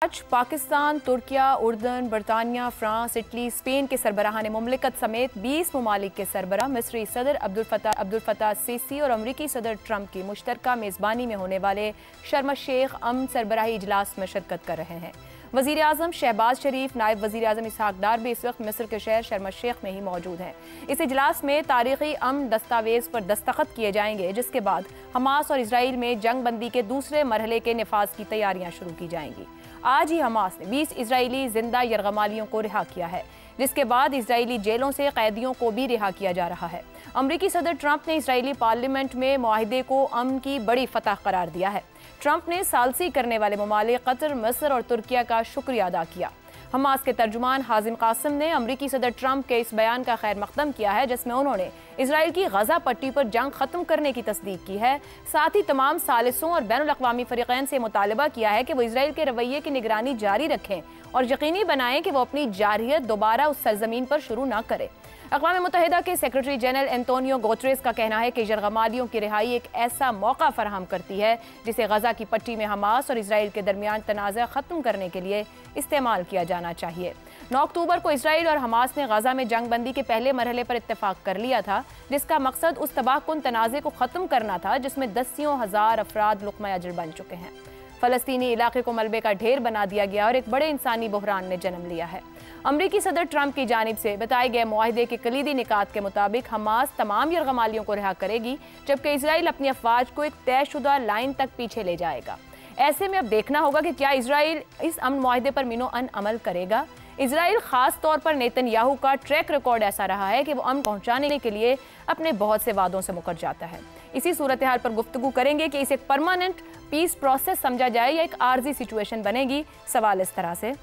आज पाकिस्तान, तुर्किया, उर्दन, बरतानिया, France, Italy, Spain के सरबराहान मुमलिकत समेत 20 ममालिक के सरबराह मिस्री सदर अब्दुल फताह सीसी और अमरीकी सदर ट्रंप की मुश्तरका मेज़बानी में होने वाले शर्म शेख अमन सरबराही इजलास में शिरकत कर रहे हैं। वज़ीर आज़म शहबाज शरीफ, नायब वज़ीर आज़म इसहाक डार भी इस वक्त मिस्र के शहर शर्म शेख में ही मौजूद हैं। इस इजलास में तारीख़ी अमन दस्तावेज़ पर दस्तखत किए जाएंगे, जिसके बाद हमास और इसराइल में जंग बंदी के दूसरे मरहले के नफाज की तैयारियां शुरू की जाएंगी। आज ही हमास ने 20 इजरायली जिंदा यरगमालियों को रिहा किया है, जिसके बाद इजरायली जेलों से कैदियों को भी रिहा किया जा रहा है। अमरीकी सदर ट्रंप ने इजरायली पार्लियामेंट में मुआहदे को अमन की बड़ी फतह करार दिया है। ट्रंप ने सालसी करने वाले ममालिक कतर, मिस्र और तुर्किया का शुक्रिया अदा किया। हमास के तर्जुमान हाजिम कासिम ने अमरीकी सदर ट्रंप के इस बयान का खैर मकदम किया है, जिसमें उन्होंने इसराइल की गजा पट्टी पर जंग खत्म करने की तस्दीक की है। साथ ही तमाम सालिसों और बैनुल अक़वामी फ़रीक़ैन से मुतालबा किया है कि वो इसराइल के रवैये की निगरानी जारी रखें और यकीनी बनाएं कि वो अपनी जारहियत दोबारा उस सरजमीन पर शुरू न करे। अक़वाम मुत्तहिदा के सेक्रेटरी जनरल एंटोनियो गुतेरेस का कहना है कि यरगमालियों की रिहाई एक ऐसा मौका फराहम करती है जिसे गजा की पट्टी में हमास और इसराइल के दरमियान तनाज़ा ख़त्म करने के लिए इस्तेमाल किया जाना चाहिए। 9 अक्टूबर को इसराइल और हमास ने गजा में जंग बंदी के पहले मरहले पर इत्तेफाक कर लिया था, जिसका मकसद उस तबाहकुन तनाज़े को ख़त्म करना था जिसमें दसियों हज़ार अफराद लुक़मा अजर बन चुके हैं। फ़लस्तीनी इलाके को मलबे का ढेर बना दिया गया और एक बड़े इंसानी बहरान ने जन्म लिया है। अमरीकी सदर ट्रंप की जानिब से बताए गए मुआहदे के कलीदी निकात के मुताबिक हमास तमाम यरगमालियों को रिहा करेगी, जबकि इसराइल अपनी अफवाज को एक तयशुदा लाइन तक पीछे ले जाएगा। ऐसे में अब देखना होगा कि क्या इसराइल इस अमन मुआहदे पर मिनो अन अमल करेगा। इसराइल खास तौर पर नेतन्याहू का ट्रैक रिकॉर्ड ऐसा रहा है कि वो अमन पहुंचाने के लिए अपने बहुत से वादों से मुकर जाता है। इसी सूरत हाल पर गुफ्तगू करेंगे कि इसे एक परमानेंट पीस प्रोसेस समझा जाए या एक आर्जी सिचुएशन बनेगी। सवाल इस तरह से,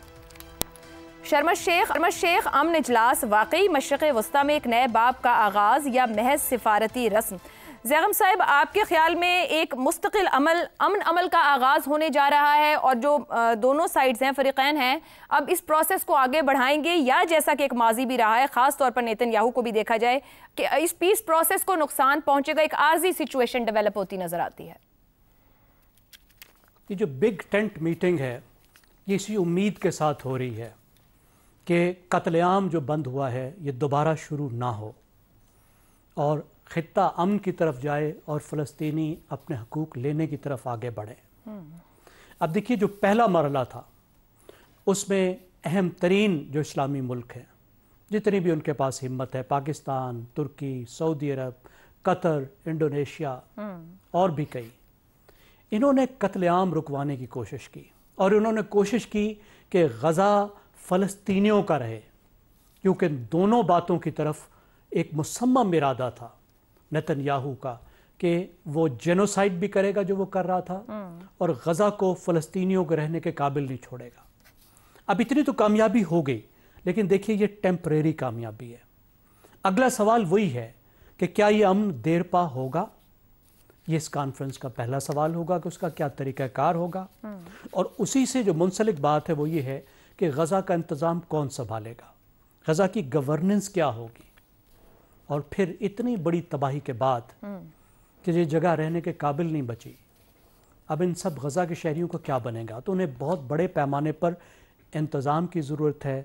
शर्म शेख अमन इजलास वाकई मशरिक़ वस्ता में एक नए बाब का आगाज़ या महज सिफारती रस्म? ज़ैगम साहिब, आपके ख्याल में एक मुस्तकिल अमन अमल का आगाज़ होने जा रहा है और जो दोनों साइड्स हैं, फ़रीक़ैन हैं, अब इस प्रोसेस को आगे बढ़ाएंगे, या जैसा कि एक माजी भी रहा है, ख़ास तौर पर नेतन्याहू को भी देखा जाए कि इस पीस प्रोसेस को नुकसान पहुंचेगा, एक आर्जी सिचुएशन डेवलप होती नज़र आती है? ये जो बिग टेंट मीटिंग है, ये इसी उम्मीद के साथ हो रही है कि कत्लेआम जो बंद हुआ है ये दोबारा शुरू ना हो और खित्ता अमन की तरफ जाए और फ़लस्तीनी अपने हकूक़ लेने की तरफ आगे बढ़े। अब देखिए, जो पहला मरहला था उसमें अहम तरीन जो इस्लामी मुल्क हैं, जितनी भी उनके पास हिम्मत है, पाकिस्तान, तुर्की, सऊदी अरब, कतर, इंडोनेशिया और भी कई, इन्होंने कत्लेआम रुकवाने की कोशिश की और इन्होंने कोशिश की कि गज़ा फ़लस्तीनियों का रहे, क्योंकि दोनों बातों की तरफ एक मुसम्मम इरादा था नेतन्याहू का कि वो जेनोसाइड भी करेगा जो वो कर रहा था और गज़ा को फ़लस्तीनियों के रहने के काबिल नहीं छोड़ेगा। अब इतनी तो कामयाबी हो गई, लेकिन देखिए ये टेम्परेरी कामयाबी है। अगला सवाल वही है कि क्या ये अमन देर पा होगा? ये इस कॉन्फ्रेंस का पहला सवाल होगा कि उसका क्या तरीक़ाकार होगा। और उसी से जो मुंसलिक बात है वो ये है कि गज़ा का इंतज़ाम कौन संभालेगा, गज़ा की गवर्नेंस क्या होगी। और फिर इतनी बड़ी तबाही के बाद कि ये जगह रहने के काबिल नहीं बची, अब इन सब गज़ा के शहरियों को क्या बनेगा? तो उन्हें बहुत बड़े पैमाने पर इंतज़ाम की ज़रूरत है,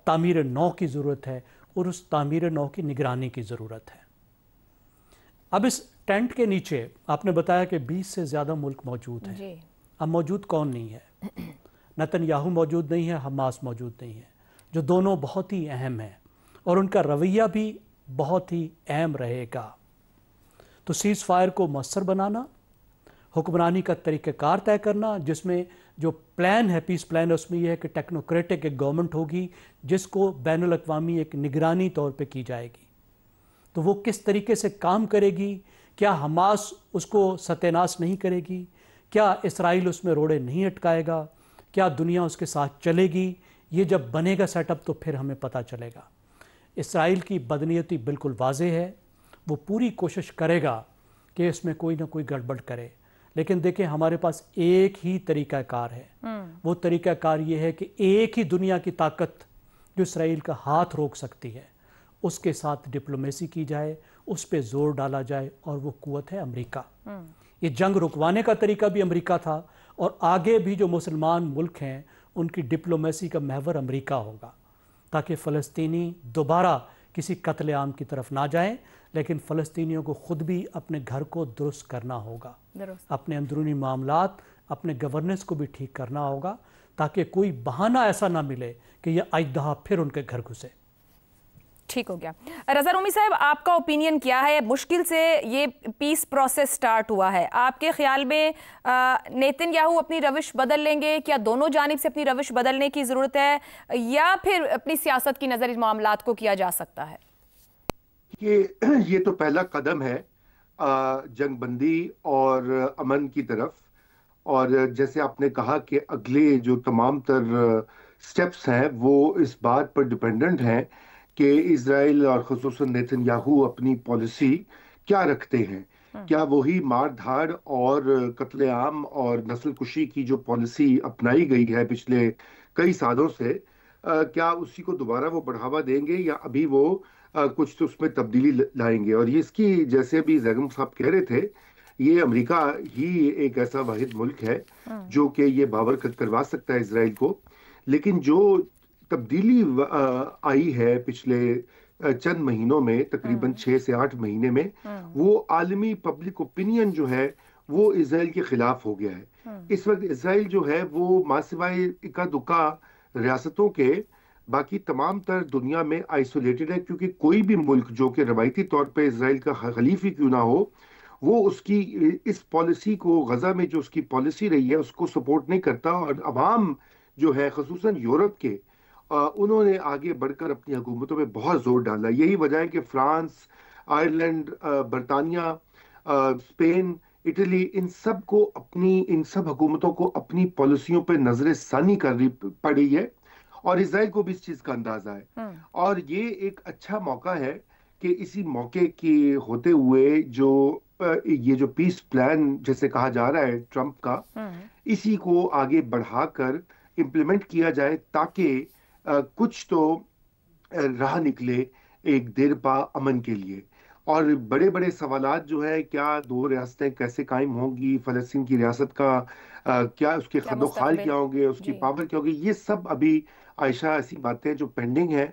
तामीर नौ की ज़रूरत है और उस तामीर नौ की निगरानी की ज़रूरत है। अब इस टेंट के नीचे आपने बताया कि 20 से ज़्यादा मुल्क मौजूद हैं। अब मौजूद कौन नहीं है? नेतन्याहू मौजूद नहीं है, हमास मौजूद नहीं है, जो दोनों बहुत ही अहम हैं और उनका रवैया भी बहुत ही अहम रहेगा। तो सीज़ फायर को मौसर बनाना, हुक्मरानी का तरीक़ाकार तय करना, जिसमें जो प्लान है, पीस प्लान है, उसमें यह है कि टेक्नोक्रेटिक एक गवर्नमेंट होगी जिसको बैनुल अक़वामी एक निगरानी तौर पे की जाएगी। तो वो किस तरीके से काम करेगी? क्या हमास उसको सत्यानाश नहीं करेगी? क्या इसराइल उसमें रोड़े नहीं अटकाएगा? क्या दुनिया उसके साथ चलेगी? ये जब बनेगा सेटअप तो फिर हमें पता चलेगा। इसराइल की बदनीयती बिल्कुल वाज़ेह है, वो पूरी कोशिश करेगा कि इसमें कोई ना कोई गड़बड़ करे, लेकिन देखें हमारे पास एक ही तरीक़ाकार है। वो तरीक़ाकार ये है कि एक ही दुनिया की ताकत जो इसराइल का हाथ रोक सकती है, उसके साथ डिप्लोमेसी की जाए, उस पर ज़ोर डाला जाए, और वो क़ुव्वत है अमेरिका। ये जंग रुकवाने का तरीका भी अमेरिका था और आगे भी जो मुसलमान मुल्क हैं उनकी डिप्लोमेसी का महवर अमेरिका होगा, ताकि फ़लस्तीनी दोबारा किसी कत्लेआम की तरफ ना जाएं। लेकिन फ़लस्तीनियों को ख़ुद भी अपने घर को दुरुस्त करना होगा, अपने अंदरूनी मामलात, अपने गवर्नेंस को भी ठीक करना होगा, ताकि कोई बहाना ऐसा ना मिले कि यह अजदहा फिर उनके घर घुसे। ठीक हो गया। रज़ा रूमी साहब, आपका ओपिनियन क्या है? मुश्किल से ये पीस प्रोसेस स्टार्ट हुआ है, आपके ख्याल में नेतन्याहू अपनी रविश बदल लेंगे? क्या दोनों जानिब से अपनी रविश बदलने की ज़रूरत है, या फिर अपनी सियासत की नज़र इस मामलात को किया जा सकता है? ये तो पहला कदम है जंगबंदी और अमन की तरफ। और जैसे आपने कहा कि अगले जो तमाम तर स्टेप्स हैं वो इस बात पर डिपेंडेंट हैं कि इजराइल और खुसूसन नेतन्याहू अपनी पॉलिसी क्या रखते हैं। क्या वही मार धाड़ और कत्लेआम और नस्ल कुशी की जो पॉलिसी अपनाई गई है पिछले कई सालों से, क्या उसी को दोबारा वो बढ़ावा देंगे, या अभी वो कुछ तो उसमें तब्दीली लाएंगे? और ये इसकी, जैसे अभी जैगम साहब कह रहे थे, ये अमेरिका ही एक ऐसा वाहिद मुल्क है जो कि ये बावर करवा सकता है इजराइल को। लेकिन जो तब्दीली आई है पिछले चंद महीनों में, तकरीबन 6 से 8 महीने में, वो आलमी पब्लिक ओपिनियन जो है वो इजराइल के खिलाफ हो गया है। इस वक्त इजराइल जो है वो मासिवाय इक्का दुक्का रियासतों के बाकी तमाम तर दुनिया में आइसोलेटेड है, क्योंकि कोई भी मुल्क जो कि रवायती तौर पे इजराइल का खलीफ ही क्यों ना हो, वो उसकी इस पॉलिसी को, गजा में जो उसकी पॉलिसी रही है उसको सपोर्ट नहीं करता। और अवाम जो है, खसूसन यूरोप के, उन्होंने आगे बढ़कर अपनी हुकूमतों में बहुत जोर डाला। यही वजह है कि फ्रांस, आयरलैंड, बरतानिया, स्पेन, इटली, इन सब हुकूमतों को अपनी पॉलिसियों पर नजर षानी करनी पड़ी है, और इसराइल को भी इस चीज का अंदाजा है। और ये एक अच्छा मौका है कि इसी मौके के होते हुए ये जो पीस प्लान जैसे कहा जा रहा है ट्रंप का, इसी को आगे बढ़ाकर इम्प्लीमेंट किया जाए, ताकि कुछ तो राह निकले एक देर पा अमन के लिए। और बड़े बड़े सवालात जो है, क्या दो रियासतें कैसे कायम होंगी, फलस्तीन की रियासत का क्या उसके खदोखाल क्या होंगे, उसकी पावर क्या होगी, ये सब अभी आयशा ऐसी बातें जो पेंडिंग है।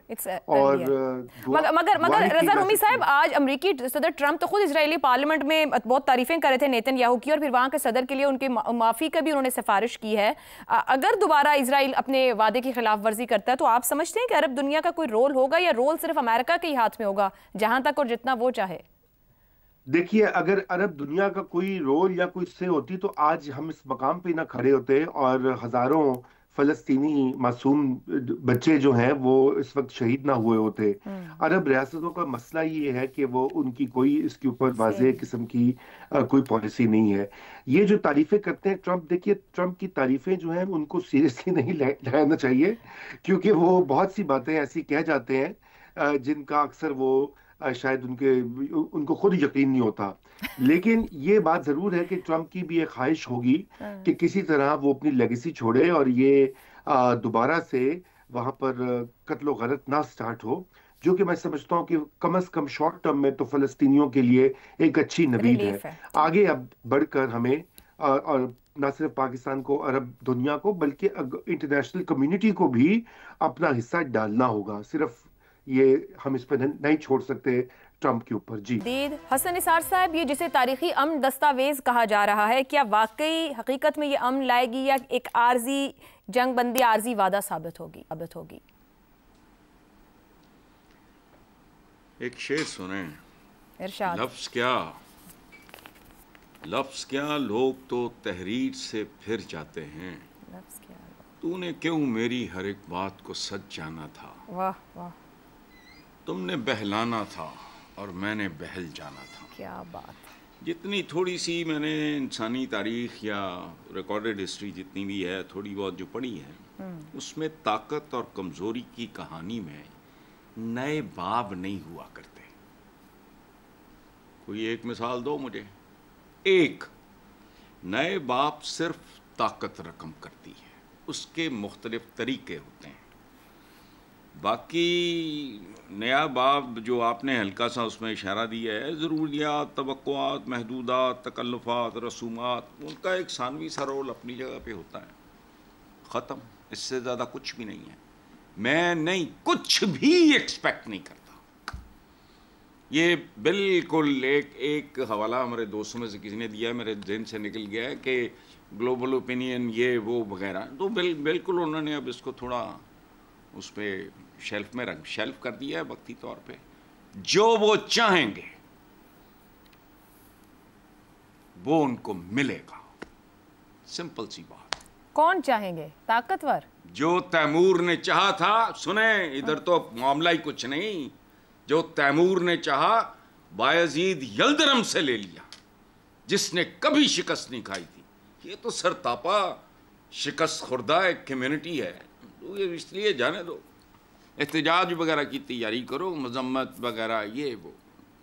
और मगर रज़ा रूमी साहब, आज अमेरिकी सदर ट्रंप तो खुद इजरायली पार्लियामेंट में बहुत तारीफें कर रहे थे नेतन्याहू की, और फिर वहां के सदर के लिए उनकी माफी का भी उन्होंने सिफारिश की है। अगर दोबारा इजराइल अपने वादे की खिलाफ वर्जी करता है, तो आप समझते हैं कि अरब दुनिया का कोई रोल होगा, या रोल सिर्फ अमेरिका के ही हाथ में होगा, जहां तक और जितना वो चाहे? देखिए, अगर अरब दुनिया का कोई रोल या कोई से होती तो आज हम इस मकाम पे ना खड़े होते, और हजारों फलस्तीनी मासूम बच्चे जो हैं वो इस वक्त शहीद ना हुए होते। अरब रियासतों का मसला ये है कि वो उनकी कोई इसके ऊपर वाज़ेह किस्म की कोई पॉलिसी नहीं है। ये जो तारीफें करते हैं ट्रंप, देखिए ट्रंप की तारीफें जो हैं उनको सीरियसली नहीं लेना चाहिए, क्योंकि वो बहुत सी बातें ऐसी कह जाते हैं जिनका अक्सर वो शायद उनको खुद यकीन नहीं होता। लेकिन ये बात जरूर है कि ट्रंप की भी एक ख्वाहिश होगी कि किसी तरह वो अपनी लेगेसी छोड़े, और ये दोबारा से वहां पर कत्लो गरत ना स्टार्ट हो, जो कि मैं समझता हूँ कि कम से कम शॉर्ट टर्म में तो फलस्तीनियों के लिए एक अच्छी नवीद है। आगे अब बढ़कर हमें और ना सिर्फ पाकिस्तान को, अरब दुनिया को, बल्कि इंटरनेशनल कम्युनिटी को भी अपना हिस्सा डालना होगा। सिर्फ ये हम इस पर नहीं छोड़ सकते ट्रंप के ऊपर। जी हसन निसार साहब, ये जिसे तारीखी अमन दस्तावेज कहा जा रहा है, क्या वाकई हकीकत में ये अमन लाएगी, या एक आर्जी जंगबंदी, आर्जी वादा साबित होगी? एक शेर सुने, इरशाद। लफ्ज क्या लोग तो तहरीर से फिर जाते हैं, तूने क्यों मेरी हर एक बात को सच जाना था। वाह वाह। तुमने बहलाना था और मैंने बहल जाना था। क्या बात। जितनी थोड़ी सी मैंने इंसानी तारीख या रिकॉर्डेड हिस्ट्री जितनी भी है, थोड़ी बहुत जो पढ़ी है, उसमें ताकत और कमजोरी की कहानी में नए बाब नहीं हुआ करते। कोई एक मिसाल दो मुझे। एक नए बाब सिर्फ ताकत रकम करती है, उसके मुख्तलिफ तरीके होते हैं। बाकी नया बाब जो आपने हल्का सा उसमें इशारा दिया है, ज़रूरियात, तवक्कुआत, महदूदात, तकल्लुफ़ात, रसूमात, उनका एक सानवी सा रोल अपनी जगह पे होता है। ख़त्म। इससे ज़्यादा कुछ भी नहीं है। मैं नहीं, कुछ भी एक्सपेक्ट नहीं करता। ये बिल्कुल एक हवाला हमारे दोस्तों में से किसी ने दिया, मेरे जहन से निकल गया है कि ग्लोबल ओपिनियन ये वो वगैरह, तो बिल्कुल उन्होंने अब इसको थोड़ा उस पर शेल्फ कर दिया है वक्ती तौर पे। जो वो चाहेंगे वो उनको मिलेगा, सिंपल सी बात। कौन चाहेंगे? ताकतवर? जो तैमूर ने चाहा था, सुने इधर तो मामला ही कुछ नहीं, जो तैमूर ने चाहा बायजीद यल्दरम से ले लिया, जिसने कभी शिकस्त नहीं खाई थी। ये तो सरतापा शिकस्त खुर्दा एक कम्युनिटी है, तो ये इसलिए जाने दो। एहतजाज वगैरह की तैयारी करो, मजम्मत वगैरह ये वो,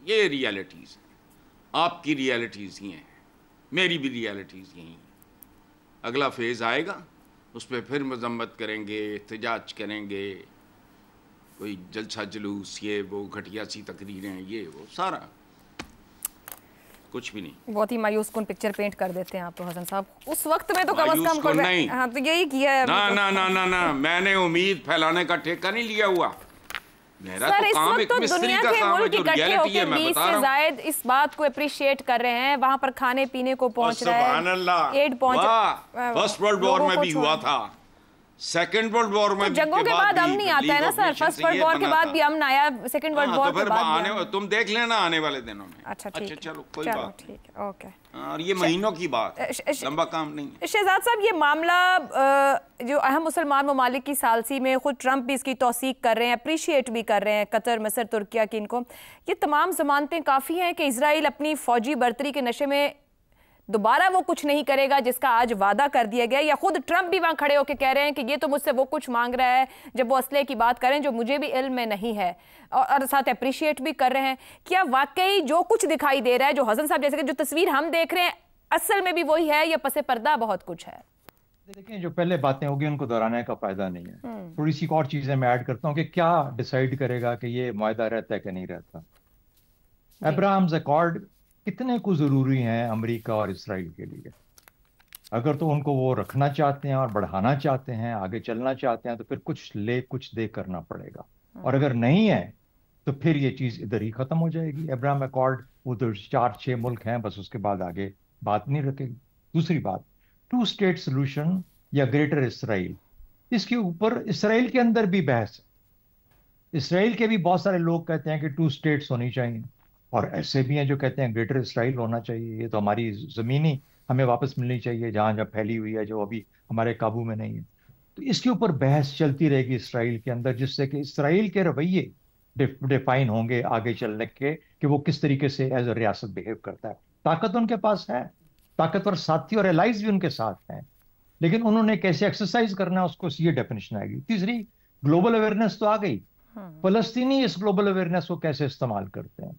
ये रियलिटीज़ हैं। आपकी रियलिटीज़ ही हैं, मेरी भी रियलिटीज़ यही हैं। अगला फेज़ आएगा, उस पर फिर मजम्मत करेंगे, एहतजाज करेंगे, कोई जलसा जुलूस, ये वो घटिया सी तकरीरें, ये वो सारा कुछ भी नहीं। बहुत ही मायूस कुन पिक्चर पेंट कर देते हैं आप तो हसन साहब। उस वक्त में तो कम से कम नहीं। हाँ, तो यही किया है। ना ना ना ना ना, मैंने उम्मीद फैलाने का ठेका नहीं लिया हुआ। मेरा तो काम एक मिस्त्री का काम है, जो रियलिटी है मैं बता रहा हूं। जायद इस बात को अप्रिशिएट कर रहे हैं, वहां पर खाने पीने को पहुंच रहा है। सुभान अल्लाह, एड पहुंच। फर्स्ट वर्ल्ड वॉर में भी हुआ था, सेकंड वर्ल्ड वॉर में भी, जंगों के बाद अमन नहीं आता है ना सर। फर्स्ट वर्ल्ड वॉर के बाद भी अमन आया, सेकंड वर्ल्ड वॉर के बाद तुम देख लेना आने वाले दिनों में। अच्छा चलो कोई बात ठीक है, ओके। और ये महीनों की बात, लंबा काम नहीं है। शहजाद साहब, ये मामला जो अहम मुसलमान ममालिक की सालसी में खुद ट्रंप भी इसकी तौसीक कर रहे हैं, अप्रिशिएट भी कर रहे हैं, कतर, मिस्र, तुर्किया की, इनको ये तमाम जमानतें काफ़ी हैं कि इजराइल अपनी फौजी बर्तरी के नशे में दोबारा वो कुछ नहीं करेगा जिसका आज वादा कर दिया गया। या खुद ट्रंप भी वहां खड़े होकर कह रहे हैं कि ये तो मुझसे वो कुछ मांग रहा है, जब वो असले की बात करें जो मुझे भी इल्म में नहीं है, और साथ अप्रिशिएट भी कर रहे हैं। क्या वाकई जो कुछ दिखाई दे रहा है, जो हसन साहब जैसे कि जो तस्वीर हम देख रहे हैं, असल में भी वही है या पसे पर्दा बहुत कुछ है? देखिए, जो पहले बातें होगी उनको दोहराने का फायदा नहीं है। थोड़ी सी और चीजें मैं ऐड करता हूँ कि क्या डिसाइड करेगा कि ये मुआहदा रहता है कि नहीं रहता। अब्राहम्स अकॉर्ड कितने को जरूरी हैं अमेरिका और इसराइल के लिए। अगर तो उनको वो रखना चाहते हैं और बढ़ाना चाहते हैं, आगे चलना चाहते हैं, तो फिर कुछ ले कुछ दे करना पड़ेगा। और अगर नहीं है तो फिर ये चीज इधर ही खत्म हो जाएगी। अब्राहम अकॉर्ड उधर 4-6 मुल्क हैं बस, उसके बाद आगे बात नहीं रखेगी। दूसरी बात, 2 स्टेट सोल्यूशन या ग्रेटर इसराइल, इसके ऊपर इसराइल के अंदर भी बहस है। इसराइल के भी बहुत सारे लोग कहते हैं कि 2 स्टेट्स होनी चाहिए, और ऐसे भी हैं जो कहते हैं ग्रेटर इसराइल होना चाहिए, ये तो हमारी ज़मीन ही हमें वापस मिलनी चाहिए जहाँ जहाँ फैली हुई है, जो अभी हमारे काबू में नहीं है। तो इसके ऊपर बहस चलती रहेगी इसराइल के अंदर, जिससे कि इसराइल के रवैये डिफाइन होंगे आगे चलने के, कि वो किस तरीके से एज अ रियासत बिहेव करता है। ताकत उनके पास है, ताकतवर साथी और एलाइज भी उनके साथ हैं, लेकिन उन्होंने कैसे एक्सरसाइज करना है उसको, ये डेफिनेशन आएगी। तीसरी, ग्लोबल अवेयरनेस तो आ गई, फलस्तीनी इस ग्लोबल अवेयरनेस को कैसे इस्तेमाल करते हैं,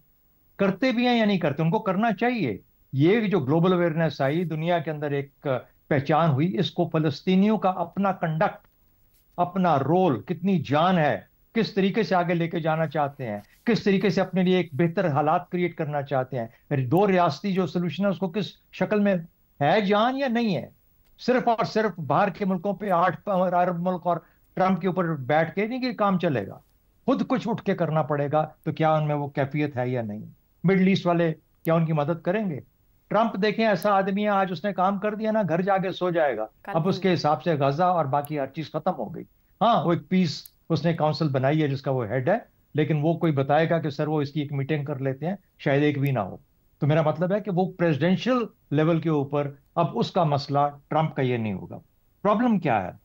करते भी हैं या नहीं करते, उनको करना चाहिए। ये जो ग्लोबल अवेयरनेस आई, दुनिया के अंदर एक पहचान हुई, इसको फलस्तीनियों का अपना कंडक्ट, अपना रोल, कितनी जान है, किस तरीके से आगे लेके जाना चाहते हैं, किस तरीके से अपने लिए एक बेहतर हालात क्रिएट करना चाहते हैं, 2 रियासती जो सोल्यूशन है उसको किस शक्ल में है, जान या नहीं है। सिर्फ और सिर्फ बाहर के मुल्कों पे 8 अरब मुल्क और ट्रंप के ऊपर बैठ के नहीं कि काम चलेगा, खुद कुछ उठ के करना पड़ेगा। तो क्या उनमें वो कैफियत है या नहीं? मिडल ईस्ट वाले क्या उनकी मदद करेंगे? ट्रंप देखें, ऐसा आदमी है, आज उसने काम कर दिया ना, घर जाके सो जाएगा। अब उसके हिसाब से गजा और बाकी हर चीज खत्म हो गई। हाँ, वो एक पीस उसने काउंसिल बनाई है जिसका वो हेड है, लेकिन वो कोई बताएगा कि सर वो इसकी एक मीटिंग कर लेते हैं, शायद एक भी ना हो। तो मेरा मतलब है कि वो प्रेसिडेंशियल लेवल के ऊपर अब उसका मसला ट्रंप का ये नहीं होगा। प्रॉब्लम क्या है?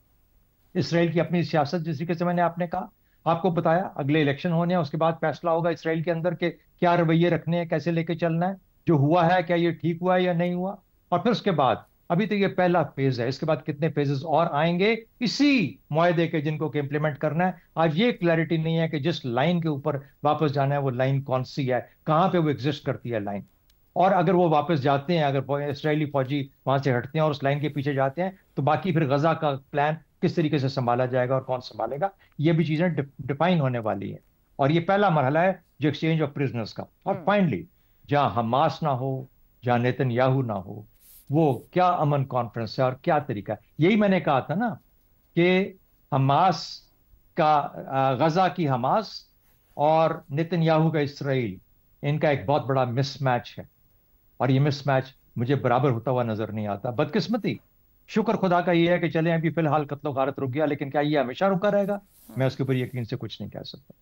इसराइल की अपनी सियासत, जिस तरीके से मैंने आपने कहा, आपको बताया, अगले इलेक्शन होने हैं, उसके बाद फैसला होगा इसराइल के अंदर के क्या रवैये रखने हैं, कैसे लेके चलना है, जो हुआ है क्या ये ठीक हुआ है या नहीं हुआ। और फिर उसके बाद, अभी तो ये पहला फेज है, इसके बाद कितने फेजेस और आएंगे इसी मुआहदे के, जिनको कि इंप्लीमेंट करना है। आज ये क्लैरिटी नहीं है कि जिस लाइन के ऊपर वापस जाना है वो लाइन कौन सी है, कहाँ पे वो एग्जिस्ट करती है लाइन। और अगर वो वापस जाते हैं, अगर इसराइली फौजी वहां से हटते हैं और उस लाइन के पीछे जाते हैं, तो बाकी फिर गजा का प्लान किस तरीके से संभाला जाएगा और कौन संभालेगा, ये भी चीजें डिफाइन होने वाली है। और ये पहला मरहला है जो एक्सचेंज ऑफ प्रिजनर्स का। और फाइनली, जहां हमास ना हो, जहां नेतन्याहू ना हो, वो क्या अमन कॉन्फ्रेंस है और क्या तरीका है। यही मैंने कहा था ना कि हमास का गजा की हमास और नेतन्याहू का इसराइल, इनका एक बहुत बड़ा मिसमैच है। और ये मिसमैच मुझे बराबर होता हुआ नजर नहीं आता। बदकिस्मती, शुक्र खुदा का ये है कि चले अभी फिलहाल कत्लो गारत रुक गया, लेकिन क्या ये हमेशा रुका रहेगा? मैं उसके ऊपर यकीन से कुछ नहीं कह सकता।